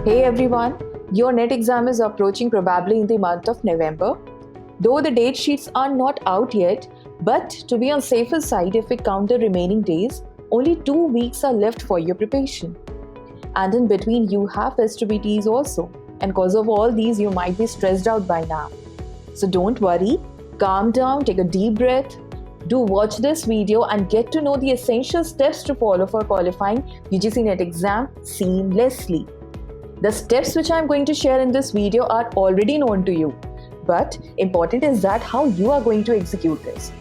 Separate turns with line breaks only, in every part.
Hey everyone, your NET exam is approaching probably in the month of November. Though the date sheets are not out yet, but to be on safer side, if we count the remaining days, only 2 weeks are left for your preparation. And in between, you have festivities also. And because of all these, you might be stressed out by now. So don't worry, calm down, take a deep breath. Do watch this video and get to know the essential steps to follow for qualifying UGC NET exam seamlessly. The steps which I am going to share in this video are already known to you, but important is that how you are going to execute this.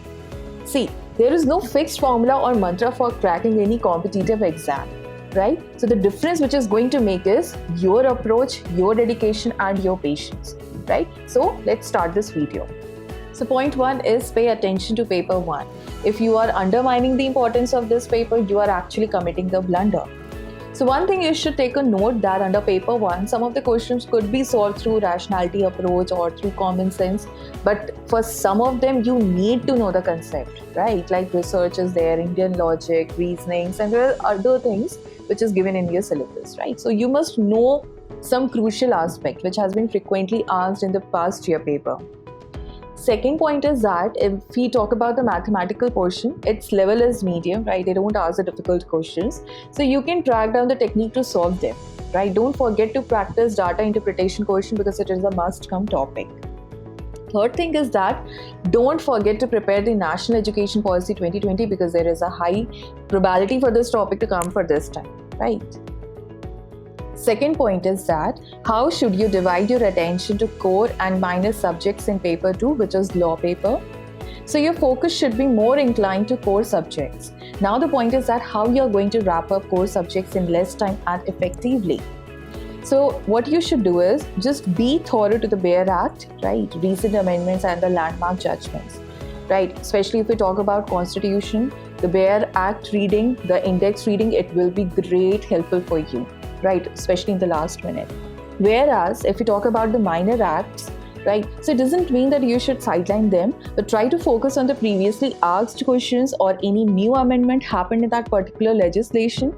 See, there is no fixed formula or mantra for cracking any competitive exam, right? So the difference which is going to make is your approach, your dedication and your patience, right? So let's start this video. So point 1 is pay attention to paper 1. If you are undermining the importance of this paper, you are actually committing the blunder. So one thing you should take a note that under paper 1, some of the questions could be solved through rationality approach or through common sense, but for some of them you need to know the concept, right? Like research is there, Indian logic, reasonings, and there are other things which is given in your syllabus, right? So you must know some crucial aspect which has been frequently asked in the past year paper. Second point is that if we talk about the mathematical portion, its level is medium, right? They don't ask the difficult questions. So you can track down the technique to solve them, right? Don't forget to practice data interpretation question because it is a must-come topic. Third thing is that don't forget to prepare the National Education Policy 2020 because there is a high probability for this topic to come for this time, right? Second point is that how should you divide your attention to core and minor subjects in paper 2, which is law paper. So your focus should be more inclined to core subjects. Now the point is that how you are going to wrap up core subjects in less time and effectively. So what you should do is just be thorough to the BARE Act, right? Recent amendments and the landmark judgments, right? Especially if we talk about Constitution, the BARE Act reading, the index reading, it will be great helpful for you, right? Especially in the last minute. Whereas if you talk about the minor acts, right? So it doesn't mean that you should sideline them, but try to focus on the previously asked questions or any new amendment happened in that particular legislation.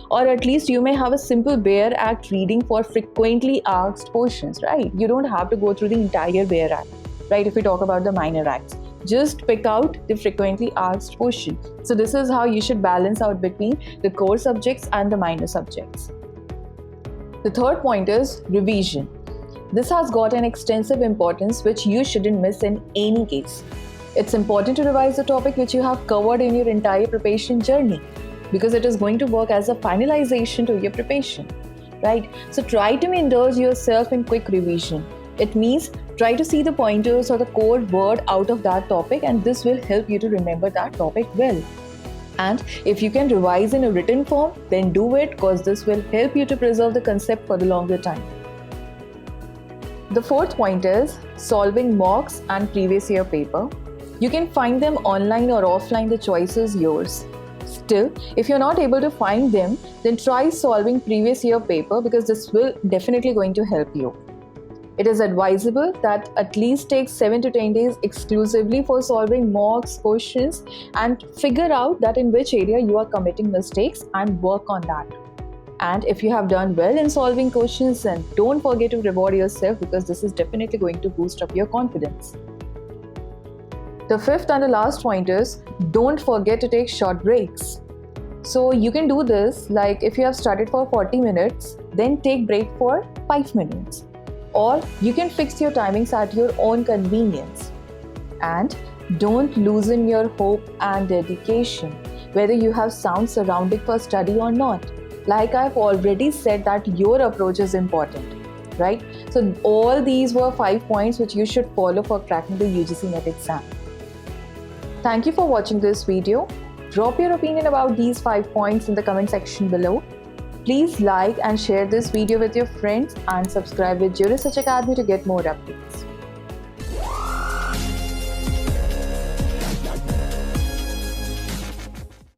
Or at least you may have a simple BARE Act reading for frequently asked portions, right? You don't have to go through the entire BARE Act, right? If we talk about the minor acts, just pick out the frequently asked portion. So this is how you should balance out between the core subjects and the minor subjects. The third point is revision. This has got an extensive importance which you shouldn't miss in any case. It's important to revise the topic which you have covered in your entire preparation journey because it is going to work as a finalization to your preparation, right? So try to indulge yourself in quick revision. It means try to see the pointers or the core word out of that topic and this will help you to remember that topic well. And if you can revise in a written form, then do it because this will help you to preserve the concept for the longer time. The fourth point is solving mocks and previous year paper. You can find them online or offline, the choice is yours. Still, if you're not able to find them, then try solving previous year paper because this will definitely going to help you. It is advisable that at least take 7 to 10 days exclusively for solving mocks, questions and figure out that in which area you are committing mistakes and work on that. And if you have done well in solving questions, then don't forget to reward yourself because this is definitely going to boost up your confidence. The fifth and the last point is don't forget to take short breaks. So you can do this like if you have studied for 40 minutes, then take break for 5 minutes. Or you can fix your timings at your own convenience. And don't loosen your hope and dedication, whether you have sound surrounding for study or not. Like I've already said that your approach is important, right? So all these were 5 points which you should follow for cracking the UGC NET exam. Thank you for watching this video. Drop your opinion about these 5 points in the comment section below. Please like and share this video with your friends and subscribe with Georesearch Academy to get more updates.